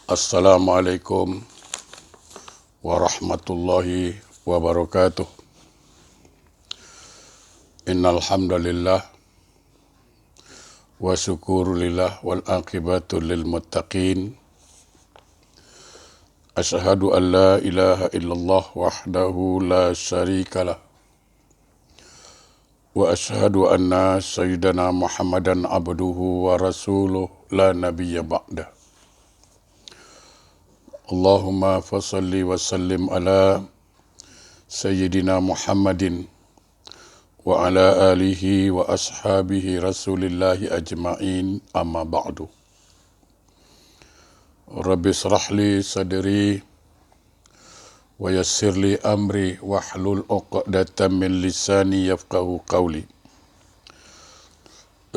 Assalamualaikum warahmatullahi wabarakatuh. Innal hamdalillah wa syukurulillah wal aqibatu lil muttaqin. Asyhadu an la ilaha illallah wahdahu la syarikalah wa asyhadu anna sayyidana Muhammadan abduhu wa rasuluh la nabiyya ba'dah. Allahumma fasalli wa sallim ala Sayyidina Muhammadin wa ala alihi wa ashabihi rasulillahi ajma'in, amma ba'du. Rabbi israh li sadri wa yassir li amri wahlul 'uqdatam min lisani yafqahu qawli.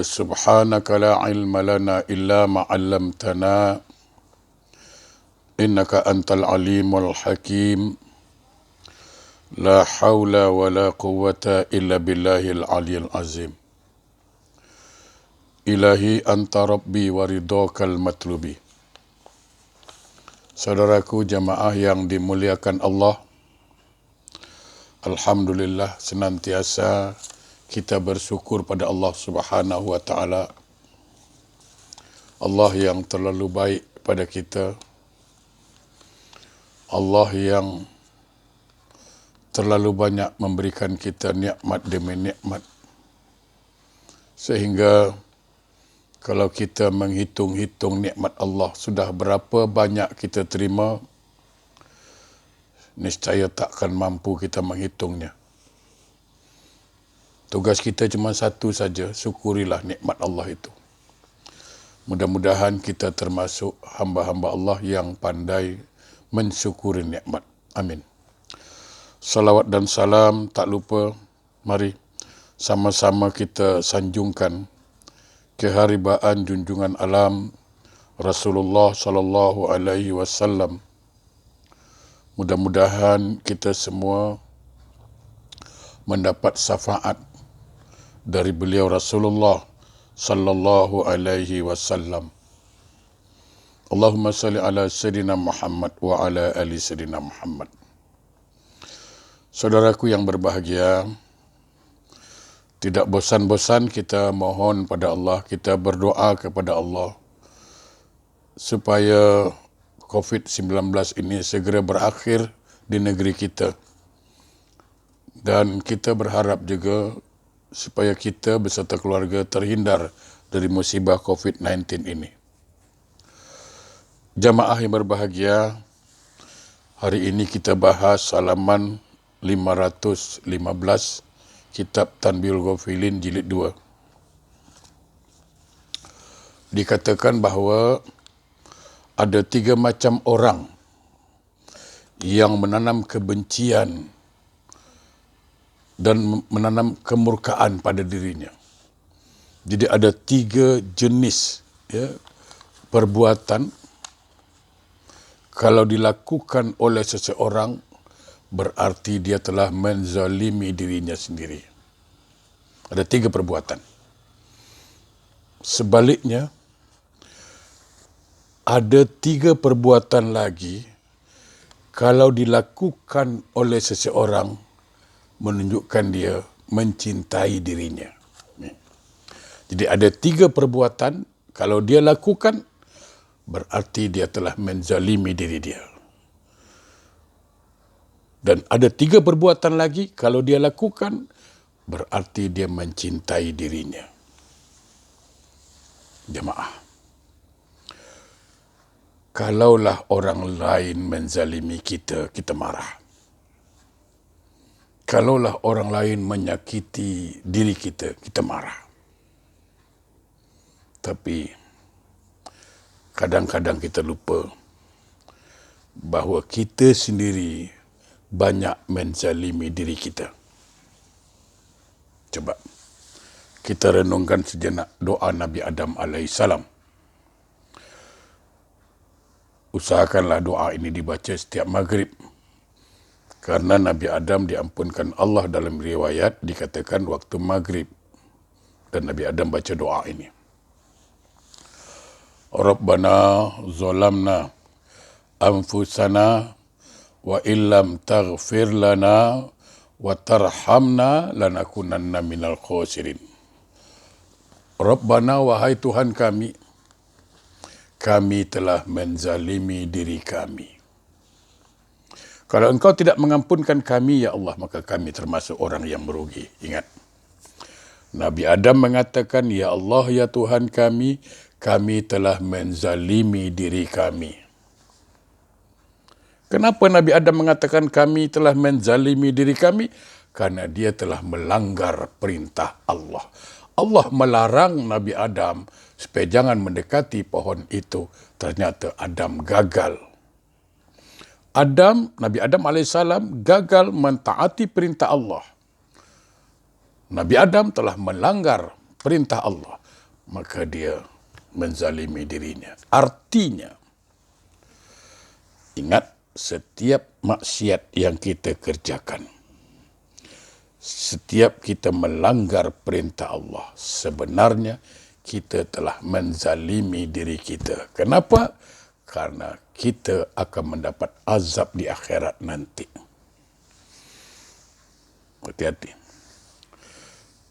Subhanaka la ilma lana illa ma 'allamtana innaka antal alimul hakim. La hawla wa la quwwata illa billahil aliyil azim. Ilahi anta rabbi wa ridhakal matlubi. Saudaraku jamaah yang dimuliakan Allah, alhamdulillah senantiasa kita bersyukur pada Allah Subhanahu wa taala. Allah yang terlalu baik pada kita. Allah yang terlalu banyak memberikan kita nikmat demi nikmat. Sehingga kalau kita menghitung-hitung nikmat Allah, sudah berapa banyak kita terima, niscaya takkan mampu kita menghitungnya. Tugas kita cuma satu saja, syukurilah nikmat Allah itu. Mudah-mudahan kita termasuk hamba-hamba Allah yang pandai mensyukuri nikmat. Amin. Salawat dan salam tak lupa, mari sama-sama kita sanjungkan keharibaan junjungan alam Rasulullah sallallahu alaihi wasallam. Mudah-mudahan kita semua mendapat syafaat dari beliau Rasulullah sallallahu alaihi wasallam. Allahumma salli ala Sayyidina Muhammad wa ala ali Sayyidina Muhammad. Saudaraku yang berbahagia, tidak bosan-bosan kita mohon pada Allah, kita berdoa kepada Allah supaya COVID-19 ini segera berakhir di negeri kita. Dan kita berharap juga supaya kita beserta keluarga terhindar dari musibah COVID-19 ini. Jamaah yang berbahagia, hari ini kita bahas halaman 515 Kitab Tanbihul Ghafilin jilid 2. Dikatakan bahawa ada 3 macam orang yang menanam kebencian dan menanam kemurkaan pada dirinya. Jadi ada 3 jenis perbuatan kalau dilakukan oleh seseorang berarti dia telah menzalimi dirinya sendiri. Ada 3 perbuatan. Sebaliknya, ada 3 perbuatan lagi kalau dilakukan oleh seseorang menunjukkan dia mencintai dirinya. Jadi ada 3 perbuatan kalau dia lakukan berarti dia telah menzalimi diri dia. Dan ada 3 perbuatan lagi, kalau dia lakukan, berarti dia mencintai dirinya. Jemaah, kalaulah orang lain menzalimi kita, kita marah. Kalaulah orang lain menyakiti diri kita, kita marah. Tapi kadang-kadang kita lupa bahawa kita sendiri banyak menzalimi diri kita. Coba kita renungkan sejenak doa Nabi Adam alaihissalam. Usahakanlah doa ini dibaca setiap maghrib. Karena Nabi Adam diampunkan Allah dalam riwayat dikatakan waktu maghrib. Dan Nabi Adam baca doa ini. Rabbana zalamna anfusana wa illam taghfir lana wa tarhamna lanakunanna minal khosirin. Rabbana, wahai Tuhan kami telah menzalimi diri kami. Kalau Engkau tidak mengampunkan kami, ya Allah, maka kami termasuk orang yang merugi. Ingat, Nabi Adam mengatakan, ya Allah, ya Tuhan kami telah menzalimi diri kami. Kenapa Nabi Adam mengatakan kami telah menzalimi diri kami? Karena dia telah melanggar perintah Allah. Allah melarang Nabi Adam supaya jangan mendekati pohon itu. Ternyata Adam gagal. Nabi Adam AS gagal mentaati perintah Allah. Nabi Adam telah melanggar perintah Allah. Maka dia menzalimi dirinya. Artinya, ingat, setiap maksiat yang kita kerjakan, setiap kita melanggar perintah Allah, sebenarnya kita telah menzalimi diri kita. Kenapa? Karena kita akan mendapat azab di akhirat nanti. Hati-hati.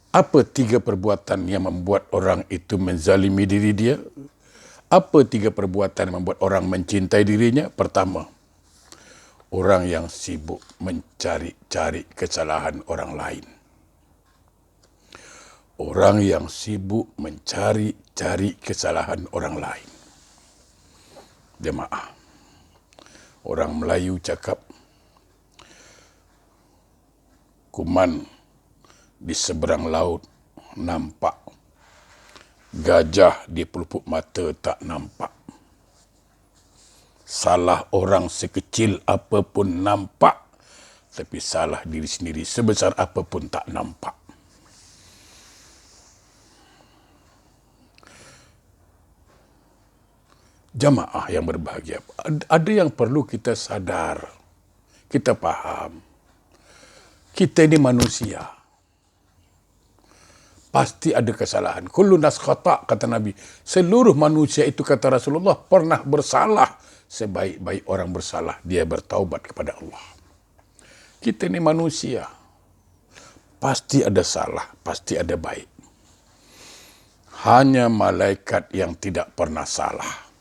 Apa 3 perbuatan yang membuat orang itu menzalimi diri dia? Apa 3 perbuatan yang membuat orang mencintai dirinya? Pertama, orang yang sibuk mencari-cari kesalahan orang lain. Orang yang sibuk mencari-cari kesalahan orang lain. Jemaah, orang Melayu cakap, kuman di seberang laut nampak, gajah di pelupuk mata tak nampak. Salah orang sekecil apapun nampak, tapi salah diri sendiri sebesar apapun tak nampak. Jamaah yang berbahagia, ada yang perlu kita sadar, kita faham. Kita ini manusia. Pasti ada kesalahan. Kullu nas khata', kata Nabi. Seluruh manusia itu, kata Rasulullah, pernah bersalah. Sebaik-baik orang bersalah, dia bertaubat kepada Allah. Kita ini manusia. Pasti ada salah, pasti ada baik. Hanya malaikat yang tidak pernah salah.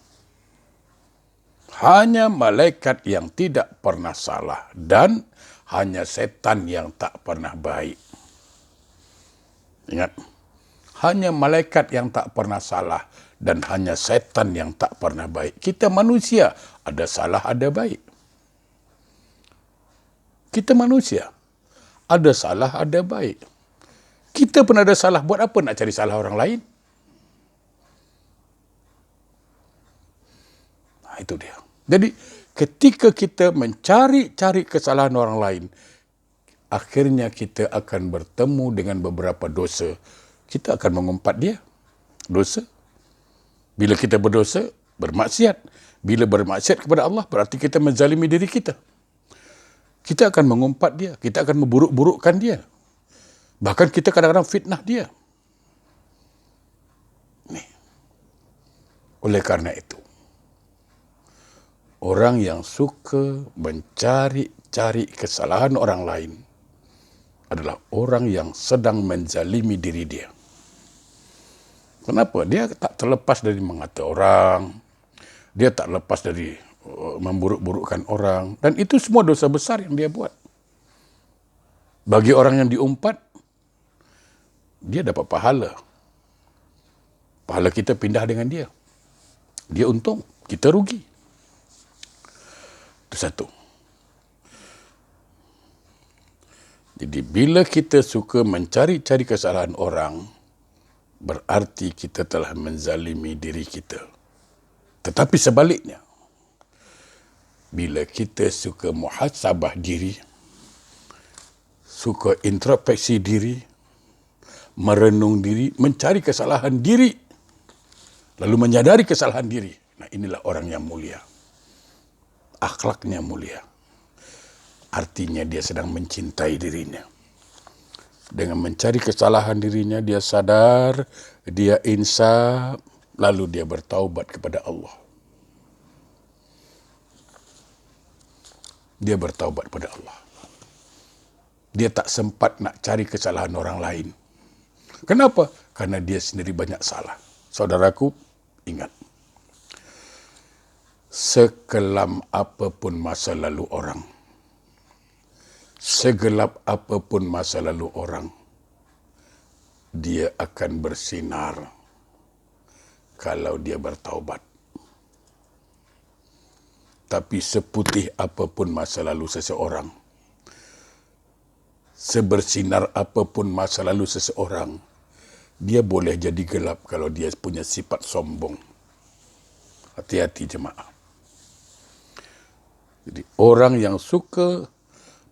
Hanya malaikat yang tidak pernah salah. Dan hanya setan yang tak pernah baik. Ingat, hanya malaikat yang tak pernah salah dan hanya setan yang tak pernah baik. Kita manusia, ada salah, ada baik. Kita manusia, ada salah, ada baik. Kita pun ada salah, buat apa nak cari salah orang lain? Nah, itu dia. Jadi, ketika kita mencari-cari kesalahan orang lain, akhirnya kita akan bertemu dengan beberapa dosa. Kita akan mengumpat dia. Dosa. Bila kita berdosa, bermaksiat. Bila bermaksiat kepada Allah, berarti kita menzalimi diri kita. Kita akan mengumpat dia. Kita akan memburuk-burukkan dia. Bahkan kita kadang-kadang fitnah dia. Nih. Oleh karena itu, orang yang suka mencari-cari kesalahan orang lain adalah orang yang sedang menzalimi diri dia. Kenapa? Dia tak terlepas dari mengata orang. Dia tak lepas dari memburuk-burukkan orang. Dan itu semua dosa besar yang dia buat. Bagi orang yang diumpat, dia dapat pahala. Pahala kita pindah dengan dia. Dia untung, kita rugi. Itu satu. Jadi bila kita suka mencari-cari kesalahan orang, berarti kita telah menzalimi diri kita. Tetapi sebaliknya, bila kita suka muhasabah diri, suka introspeksi diri, merenung diri, mencari kesalahan diri, lalu menyadari kesalahan diri. Nah, inilah orang yang mulia. Akhlaknya mulia. Artinya dia sedang mencintai dirinya. Dengan mencari kesalahan dirinya, dia sadar, dia insaf, lalu dia bertaubat kepada Allah. dia bertaubat pada Allah. Dia tak sempat nak cari kesalahan orang lain. Kenapa? Karena dia sendiri banyak salah. Saudaraku, ingat. Sekelam apapun masa lalu orang, segelap apapun masa lalu orang, dia akan bersinar kalau dia bertaubat. Tapi seputih apapun masa lalu seseorang, sebersinar apapun masa lalu seseorang, dia boleh jadi gelap kalau dia punya sifat sombong. Hati-hati jemaah. Jadi orang yang suka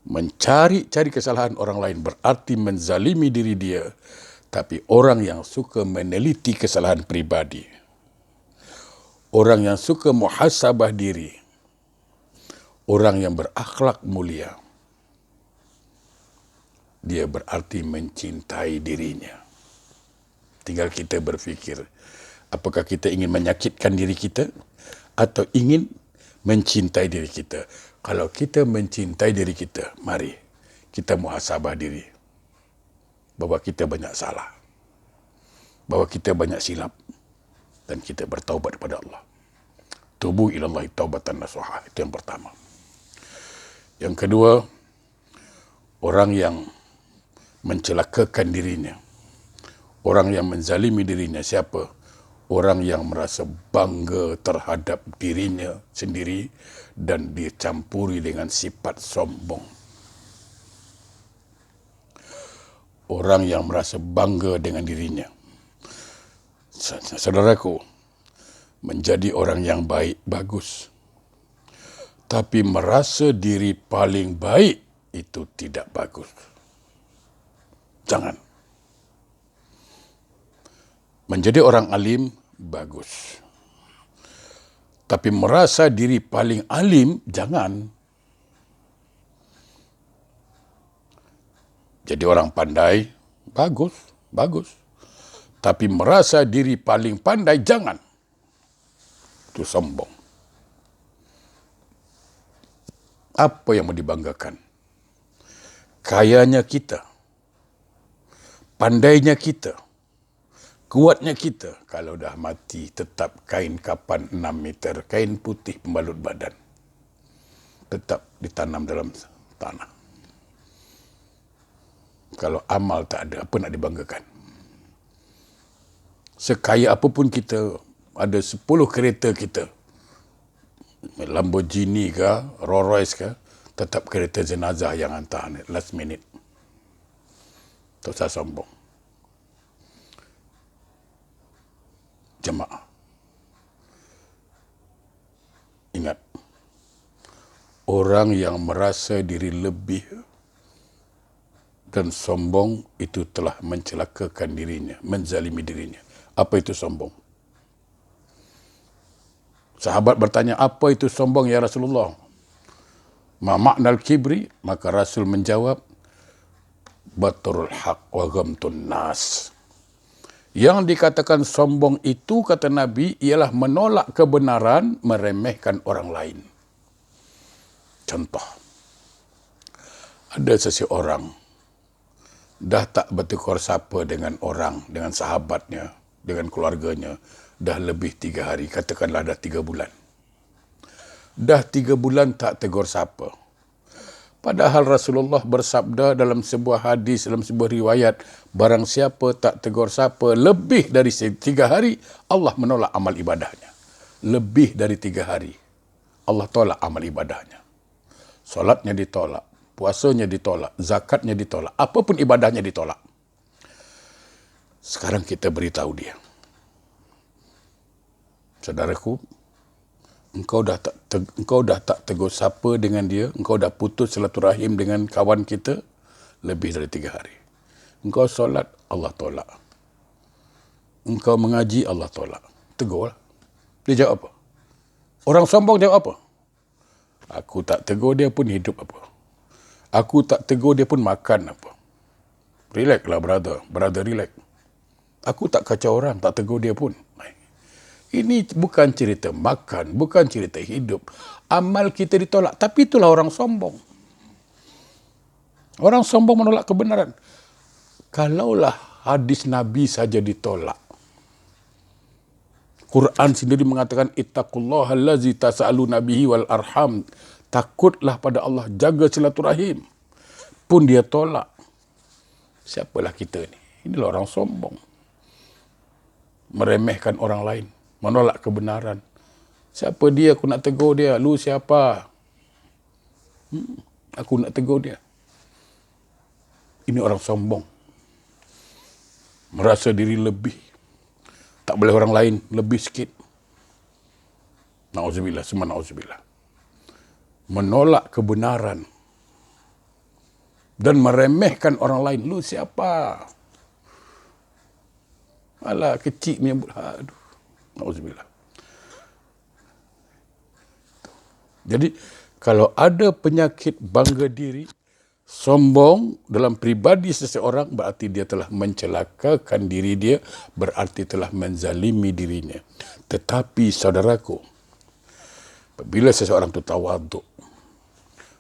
mencari-cari kesalahan orang lain berarti menzalimi diri dia. Tapi orang yang suka meneliti kesalahan pribadi, orang yang suka muhasabah diri, orang yang berakhlak mulia, dia berarti mencintai dirinya. Tinggal kita berfikir, apakah kita ingin menyakitkan diri kita atau ingin mencintai diri kita. Kalau kita mencintai diri kita, mari kita muhasabah diri. Bahawa kita banyak salah. Bahawa kita banyak silap. Dan kita bertaubat kepada Allah. Tubu ilallahi taubatan nasuha. Itu yang pertama. Yang kedua, orang yang mencelakakan dirinya. Orang yang menzalimi dirinya. Siapa? Orang yang merasa bangga terhadap dirinya sendiri dan dicampuri dengan sifat sombong. Orang yang merasa bangga dengan dirinya. Saudaraku, menjadi orang yang baik, bagus. Tapi merasa diri paling baik, itu tidak bagus. Jangan. Menjadi orang alim, bagus. Tapi merasa diri paling alim, jangan. Jadi orang pandai, bagus, bagus. Tapi merasa diri paling pandai, jangan. Itu sombong. Apa yang mau dibanggakan? Kayanya kita, pandainya kita, kuatnya kita. Kalau dah mati, tetap kain kapan 6 meter, kain putih pembalut badan. Tetap ditanam dalam tanah. Kalau amal tak ada, apa nak dibanggakan? Sekaya apapun kita, ada 10 kereta kita, Lamborghini ke, Rolls Royce ke, tetap kereta jenazah yang hantar last minute. Tak usah sombong. Jemaah. Ingat, orang yang merasa diri lebih dan sombong itu telah mencelakakan dirinya, menzalimi dirinya. Apa itu sombong? Sahabat bertanya, apa itu sombong ya Rasulullah? Ma maknal kibri? Maka Rasul menjawab, baturul haq wa ghamtun nas. Yang dikatakan sombong itu, kata Nabi, ialah menolak kebenaran, meremehkan orang lain. Contoh, ada seseorang dah tak bertegur sapa dengan orang, dengan sahabatnya, dengan keluarganya, dah lebih 3 hari, katakanlah dah 3 bulan. Dah 3 bulan tak tegur sapa. Padahal Rasulullah bersabda dalam sebuah hadis, dalam sebuah riwayat, barang siapa tak tegur sapa lebih dari 3 hari, Allah menolak amal ibadahnya. Lebih dari 3 hari, Allah tolak amal ibadahnya. Solatnya ditolak, puasanya ditolak, zakatnya ditolak, apapun ibadahnya ditolak. Sekarang kita beritahu dia, saudaraku, engkau dah tak tegur sapa dengan dia, engkau dah putus silaturahim dengan kawan kita lebih dari 3 hari. Engkau solat, Allah tolak. Engkau mengaji, Allah tolak. Tegurlah. Dia jawab apa? Orang sombong jawab apa? Aku tak tegur dia pun hidup apa? Aku tak tegur dia pun makan apa? Relax lah brother. Brother relax. Aku tak kacau orang, tak tegur dia pun. Ini bukan cerita makan, bukan cerita hidup. Amal kita ditolak, tapi itulah orang sombong. Orang sombong menolak kebenaran. Kalaulah hadis Nabi saja ditolak, Quran sendiri mengatakan ittaqullaha allazi tas'aluna bihi wal arham. Takutlah pada Allah, jaga silaturahim. Pun dia tolak. Siapalah kita ni? Inilah orang sombong. Meremehkan orang lain, menolak kebenaran. Siapa dia, aku nak tegur dia. Lu siapa? Aku nak tegur dia. Ini orang sombong. Merasa diri lebih. Tak boleh orang lain lebih sikit. Na'udzubillah, semua na'udzubillah. Menolak kebenaran. Dan meremehkan orang lain. Lu siapa? Alah, kecil menyebut. Aduh. Na'udzubillah. Jadi, kalau ada penyakit bangga diri, sombong dalam pribadi seseorang, berarti dia telah mencelakakan diri dia, berarti telah menzalimi dirinya. Tetapi saudaraku, apabila seseorang itu tawaduk,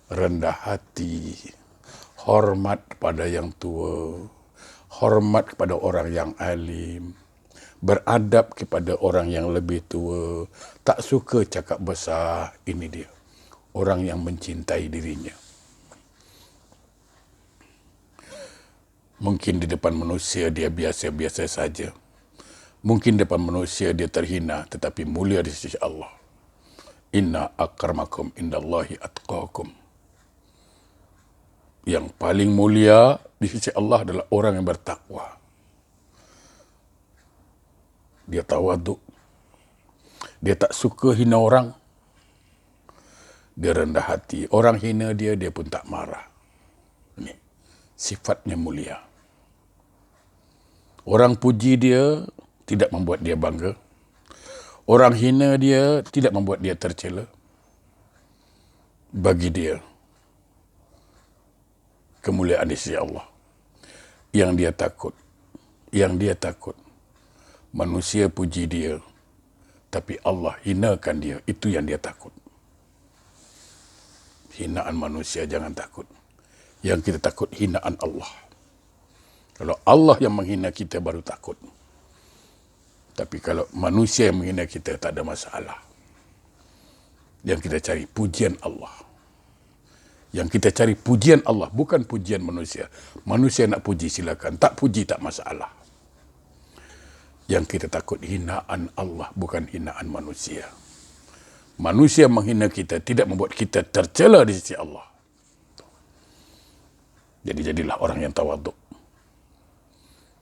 rendah hati, hormat kepada yang tua, hormat kepada orang yang alim, beradab kepada orang yang lebih tua, tak suka cakap besar, ini dia. Orang yang mencintai dirinya. Mungkin di depan manusia dia biasa-biasa saja. Mungkin di depan manusia dia terhina, tetapi mulia di sisi Allah. Inna akramakum indallahi atqakum. Yang paling mulia di sisi Allah adalah orang yang bertakwa. Dia tawaduk. Dia tak suka hina orang. Dia rendah hati. Orang hina dia, dia pun tak marah. Ini sifatnya mulia. Orang puji dia, tidak membuat dia bangga. Orang hina dia, tidak membuat dia tercela. Bagi dia, kemuliaan di sisi Allah. Yang dia takut. Manusia puji dia, tapi Allah hinakan dia. Itu yang dia takut. Hinaan manusia jangan takut. Yang kita takut hinaan Allah. Kalau Allah yang menghina kita baru takut. Tapi kalau manusia yang menghina kita tak ada masalah. Yang kita cari pujian Allah. Yang kita cari pujian Allah, bukan pujian manusia. Manusia nak puji silakan, tak puji tak masalah. Yang kita takut hinaan Allah, bukan hinaan manusia. Manusia menghina kita tidak membuat kita tercela di sisi Allah. Jadi jadilah orang yang tawaduk.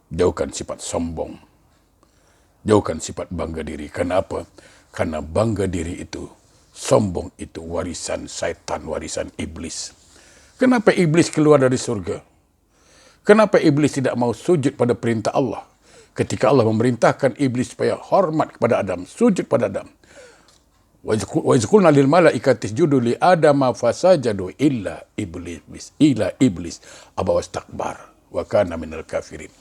Jauhkan sifat sombong. Jauhkan sifat bangga diri. Kenapa? Karena bangga diri itu, sombong itu warisan syaitan, warisan iblis. Kenapa iblis keluar dari surga? Kenapa iblis tidak mau sujud pada perintah Allah? Ketika Allah memerintahkan iblis supaya hormat kepada Adam, sujud pada Adam. Wa iz qulna lil malaikati isjudu li adama fasajadu illa iblis aba wastakbar wa kana minal kafirin.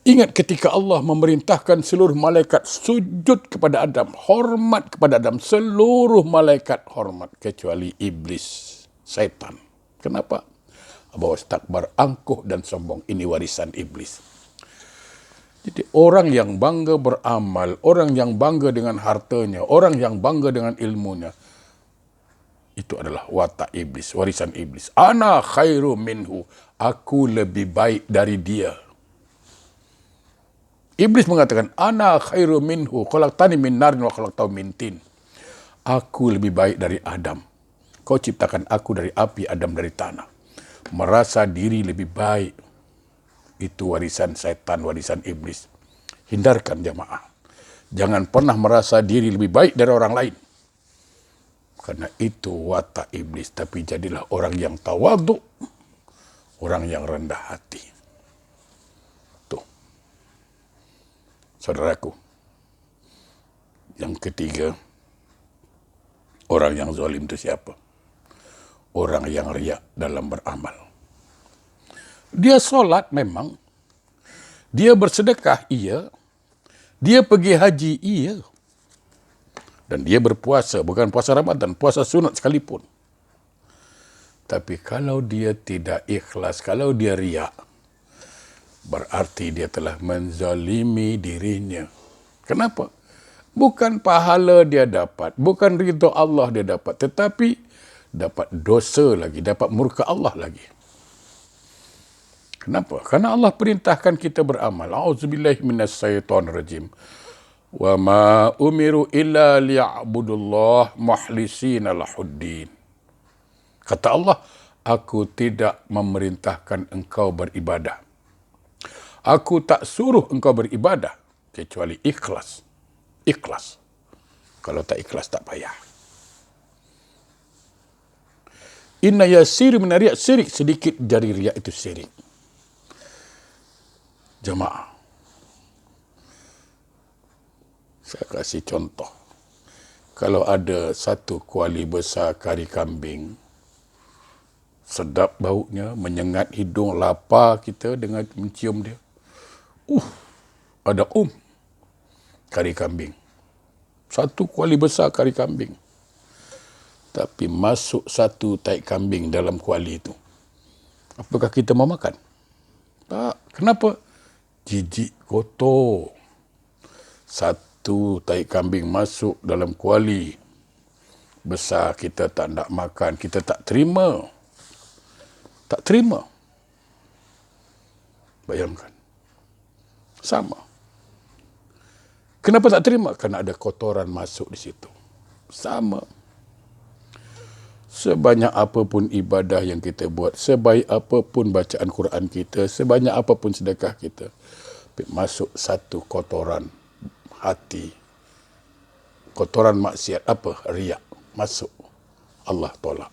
Ingat ketika Allah memerintahkan seluruh malaikat sujud kepada Adam, hormat kepada Adam, seluruh malaikat hormat kecuali iblis, syaitan. Kenapa? Aba wastakbar, angkuh dan sombong. Ini warisan iblis. Jadi orang yang bangga beramal, orang yang bangga dengan hartanya, orang yang bangga dengan ilmunya, itu adalah watak iblis, warisan iblis. Ana khairu minhu, aku lebih baik dari dia. Iblis mengatakan, ana khairu minhu, khalaqtani min narin wa khalaqtahu min tin. Aku lebih baik dari Adam. Kau ciptakan aku dari api, Adam dari tanah. Merasa diri lebih baik. Itu warisan setan, warisan iblis. Hindarkan jamaah. Jangan pernah merasa diri lebih baik dari orang lain. Karena itu watak iblis. Tapi jadilah orang yang tawaduk. Orang yang rendah hati. Tuh. Saudaraku. Yang ketiga. Orang yang zalim itu siapa? Orang yang riak dalam beramal. Dia solat memang, dia bersedekah iya, Dia pergi haji, iya. Dan dia berpuasa, bukan puasa Ramadan, puasa sunat sekalipun. Tapi kalau dia tidak ikhlas, kalau dia riak, berarti dia telah menzalimi dirinya. Kenapa? Bukan pahala dia dapat, bukan ridha Allah dia dapat, tetapi dapat dosa lagi, dapat murka Allah lagi. Kenapa? Karena Allah perintahkan kita beramal. A'udzubillahi minasyaitonirrajim. Wa ma umiru illa liya'budullah mukhlisina lahuddin. Kata Allah, aku tidak memerintahkan engkau beribadah. Aku tak suruh engkau beribadah kecuali ikhlas. Ikhlas. Kalau tak ikhlas tak payah. Inna yasiru min riya syirik, sedikit dari riya itu syirik. Jemaah, saya kasih contoh. Kalau ada satu kuali besar kari kambing, sedap baunya, menyengat hidung, lapar kita dengan mencium dia. Ada kari kambing. Satu kuali besar kari kambing. Tapi masuk satu taik kambing dalam kuali itu. Apakah kita mau makan? Tak. Kenapa? Jijik, kotor. Satu taik kambing masuk dalam kuali besar, kita tak nak makan, kita tak terima. Tak terima. Bayangkan. Sama. Kenapa tak terima? Kerana ada kotoran masuk di situ. Sama. Sebanyak apapun ibadah yang kita buat, sebaik apapun bacaan Quran kita, sebanyak apapun sedekah kita, masuk satu kotoran hati, kotoran maksiat, apa? Riak. Masuk. Allah tolak.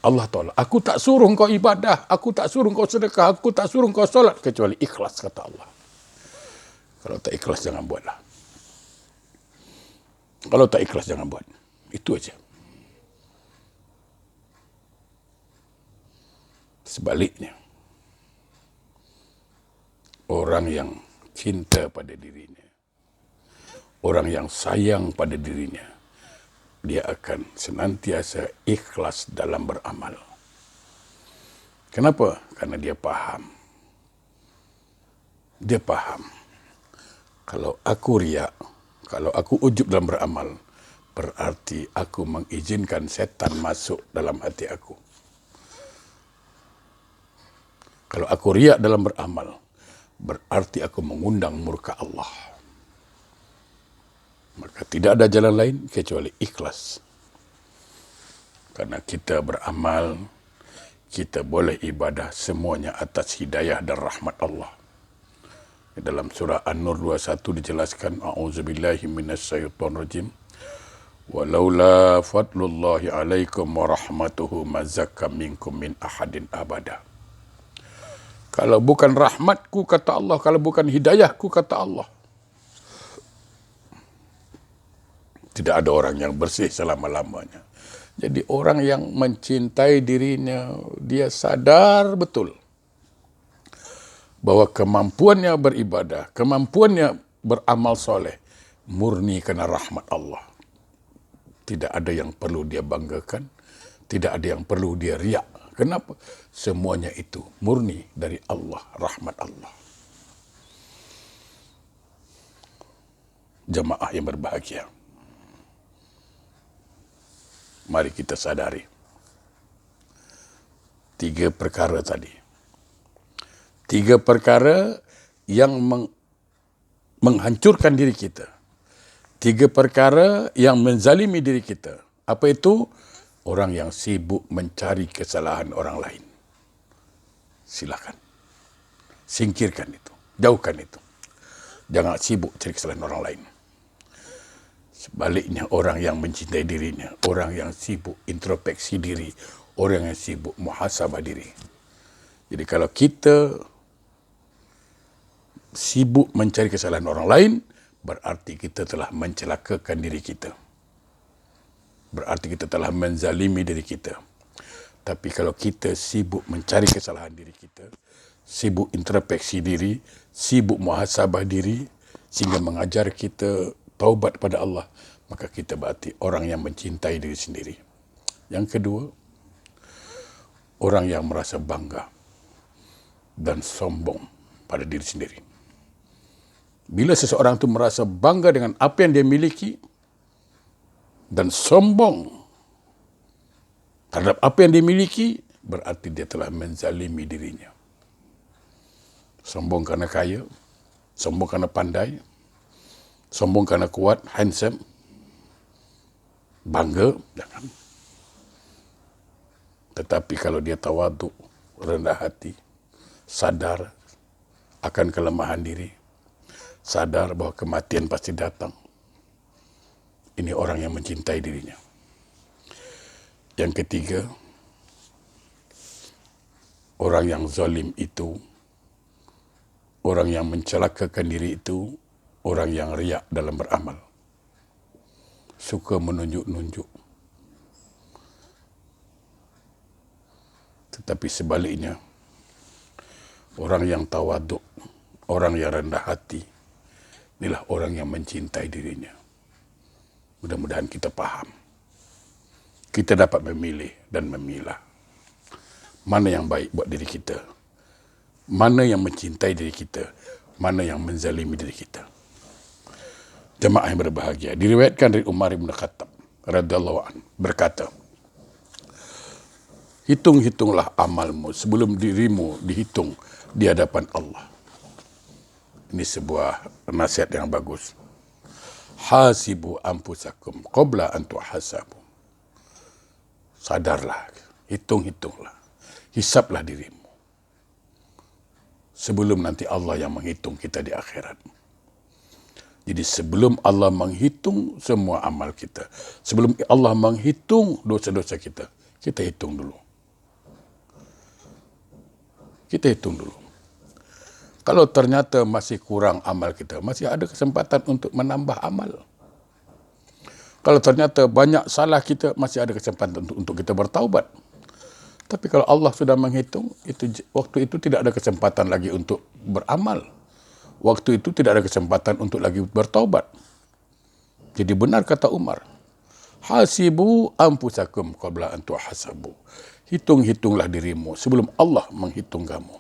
Allah tolak. Aku tak suruh kau ibadah, aku tak suruh kau sedekah, aku tak suruh kau solat, kecuali ikhlas, kata Allah. Kalau tak ikhlas, jangan buatlah. Kalau tak ikhlas, jangan buat. Itu aja. Sebaliknya, orang yang cinta pada dirinya, orang yang sayang pada dirinya, dia akan senantiasa ikhlas dalam beramal. Kenapa? Karena dia faham. Dia faham. Kalau aku riak, kalau aku ujub dalam beramal, berarti aku mengizinkan setan masuk dalam hati aku. Kalau aku riak dalam beramal, berarti aku mengundang murka Allah. Maka tidak ada jalan lain kecuali ikhlas. Karena kita beramal, kita boleh ibadah semuanya atas hidayah dan rahmat Allah. Dalam surah An-Nur 21 dijelaskan, A'udzubillahi minasyaitonirrajim. Walaula fadlullahi alaikum wa rahmatuhu mazakka minkum min ahadin abada. Kalau bukan rahmatku, kata Allah, kalau bukan hidayahku, kata Allah, tidak ada orang yang bersih selama-lamanya. Jadi orang yang mencintai dirinya, dia sadar betul bahwa kemampuannya beribadah, kemampuannya beramal soleh, murni karena rahmat Allah. Tidak ada yang perlu dia banggakan, tidak ada yang perlu dia riak. Kenapa? Semuanya itu murni dari Allah, rahmat Allah. Jemaah yang berbahagia, mari kita sadari 3 perkara tadi. 3 perkara yang menghancurkan diri kita. 3 perkara yang menzalimi diri kita. Apa itu? Orang yang sibuk mencari kesalahan orang lain. Silakan. Singkirkan itu. Jauhkan itu. Jangan sibuk cari kesalahan orang lain. Sebaliknya, orang yang mencintai dirinya, orang yang sibuk introspeksi diri, orang yang sibuk muhasabah diri. Jadi kalau kita sibuk mencari kesalahan orang lain, berarti kita telah mencelakakan diri kita. Berarti kita telah menzalimi diri kita. Tapi kalau kita sibuk mencari kesalahan diri kita, sibuk introspeksi diri, sibuk muhasabah diri, sehingga mengajar kita taubat pada Allah, maka kita berarti orang yang mencintai diri sendiri. Yang kedua, orang yang merasa bangga dan sombong pada diri sendiri. Bila seseorang itu merasa bangga dengan apa yang dia miliki dan sombong terhadap apa yang dia miliki, berarti dia telah menzalimi dirinya. Sombong kerana kaya, sombong kerana pandai, sombong kerana kuat, handsome, bangga, jangan. Tetapi kalau dia tawaduk, rendah hati, sadar akan kelemahan diri, sadar bahawa kematian pasti datang, ini orang yang mencintai dirinya. Yang ketiga, orang yang zalim itu, orang yang mencelakakan diri itu, orang yang riak dalam beramal. Suka menunjuk-nunjuk. Tetapi sebaliknya, orang yang tawaduk, orang yang rendah hati, inilah orang yang mencintai dirinya. Mudah-mudahan kita faham. Kita dapat memilih dan memilah mana yang baik buat diri kita, mana yang mencintai diri kita, mana yang menzalimi diri kita. Jemaah yang berbahagia, diriwayatkan dari Umar bin Khattab radhiyallahu anhu berkata, hitung-hitunglah amalmu sebelum dirimu dihitung di hadapan Allah. Ini sebuah nasihat yang bagus. Hasibu anfusakum qabla an tuhasabu. Sadarlah, hitung-hitunglah, hisaplah dirimu sebelum nanti Allah yang menghitung kita di akhirat. Jadi sebelum Allah menghitung semua amal kita, sebelum Allah menghitung dosa-dosa kita, kita hitung dulu. Kita hitung dulu. Kalau ternyata masih kurang amal kita, masih ada kesempatan untuk menambah amal. Kalau ternyata banyak salah kita, masih ada kesempatan untuk kita bertaubat. Tapi kalau Allah sudah menghitung, waktu itu tidak ada kesempatan lagi untuk beramal. Waktu itu tidak ada kesempatan untuk lagi bertaubat. Jadi benar kata Umar, hasibu anfusakum qabla an tuhasabu. Hitung-hitunglah dirimu sebelum Allah menghitung kamu.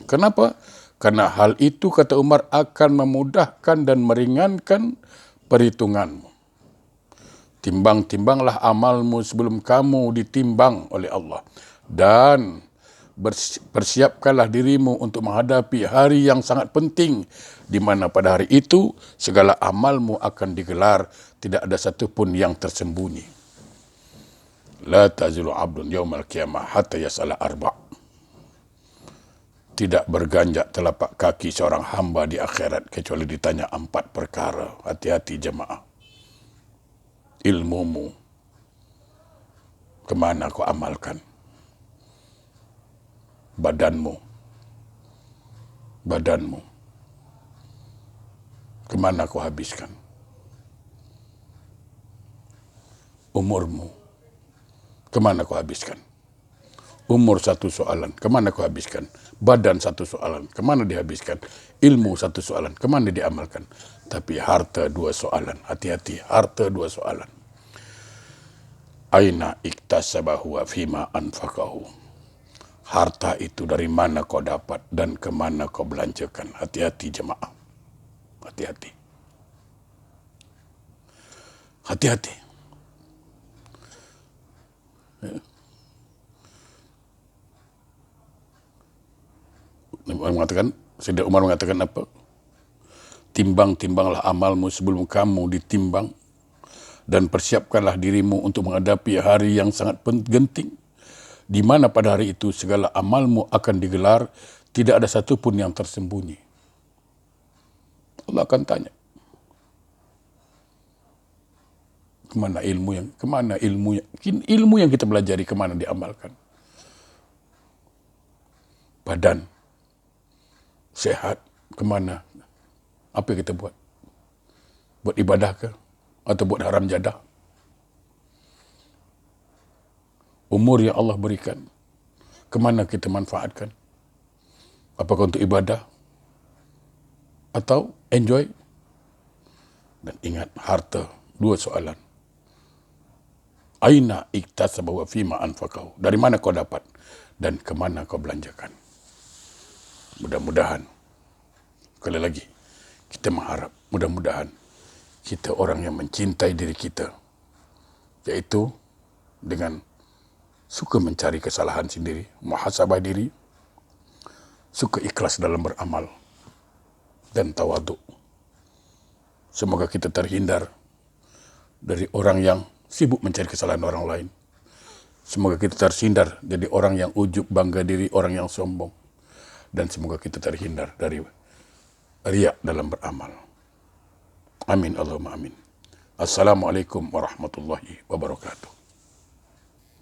Kenapa? Karena hal itu, kata Umar, akan memudahkan dan meringankan perhitunganmu. Timbang-timbanglah amalmu sebelum kamu ditimbang oleh Allah. Dan persiapkanlah dirimu untuk menghadapi hari yang sangat penting, di mana pada hari itu segala amalmu akan digelar, tidak ada satupun yang tersembunyi. La tazilu abdun yaumal qiyamah hatta yas'ala arba'. Tidak berganjak telapak kaki seorang hamba di akhirat kecuali ditanya 4 perkara. Hati-hati jemaah. Ilmumu, kemana kau amalkan? Badanmu, kemana kau habiskan? Umurmu, kemana kau habiskan? Umur satu soalan, kemana kau habiskan? Badan satu soalan, kemana dihabiskan? Ilmu satu soalan, kemana diamalkan? Tapi harta 2 soalan, hati-hati, harta 2 soalan. Aina iktasabahu wa fima anfaqahu. Harta itu dari mana kau dapat dan kemana kau belanjakan? Hati-hati jemaah, hati-hati. Hati-hati. Sayyidina Umar mengatakan apa? Timbang-timbanglah amalmu sebelum kamu ditimbang, dan persiapkanlah dirimu untuk menghadapi hari yang sangat genting, di mana pada hari itu segala amalmu akan digelar, tidak ada satupun yang tersembunyi. Allah akan tanya, kemana ilmu yang kita pelajari, kemana diamalkan? Badan sehat, kemana? Apa yang kita buat? Buat ibadah ke? Atau buat haram jadah? Umur yang Allah berikan, kemana kita manfaatkan? Apakah untuk ibadah? atau enjoy? Dan ingat, harta, dua soalan. Aina iktasaba wa fima anfaqahu. Dari mana kau dapat dan kemana kau belanjakan? Mudah-mudahan, sekali lagi, kita mengharap, mudah-mudahan kita orang yang mencintai diri kita, yaitu dengan suka mencari kesalahan sendiri, muhasabah diri, suka ikhlas dalam beramal, dan tawaduk. Semoga kita terhindar dari orang yang sibuk mencari kesalahan orang lain. Semoga kita terhindar jadi orang yang ujub, bangga diri, orang yang sombong. Dan semoga kita terhindar dari riya dalam beramal. Amin Allahumma amin. Assalamualaikum warahmatullahi wabarakatuh.